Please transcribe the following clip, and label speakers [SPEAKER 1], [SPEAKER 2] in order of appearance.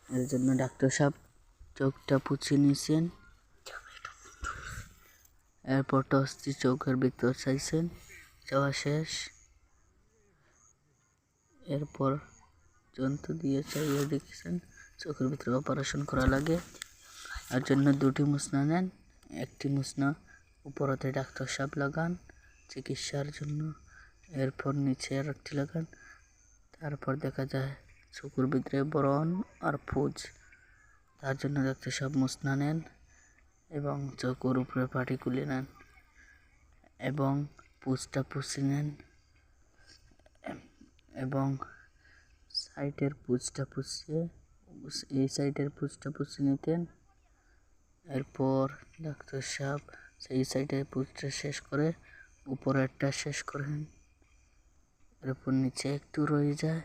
[SPEAKER 1] এর জন্য ডাক্তার সাহেব চোখটা পুছে নিয়েছেন। এরপর টর্চ দিয়ে চোখের ভিতর চাইছেন, চাওয়া শেষ। এরপর যন্ত্র দিয়ে চাইয়ে দেখছেন চোখের ভিতরে অপারেশন করা লাগে। এর জন্য দুটি মুসনা নেন, একটি মুসনা উপরতে ডাক্তার সাহেব লাগান চিকিৎসার জন্য, এরপর নিচে আর একটি লাগান। তারপর দেখা যায় চোখের ভিতরে ব্রণ আর পুজ, তার জন্য ডাক্তার সাহেব মুসনা নেন এবং চোখের উপরে পাটি খুলে নেন এবং পুজটা পুষে নেন এবং সাইডের পুজটা পুষিয়ে এই সাইডের পুজটা পুষে নিতেন। এরপর ডাক্তার সাহেব সেই সাইডের পুজটা শেষ করে উপরেরটা শেষ করেন, এরপর নিচে একটু রয়ে যায়।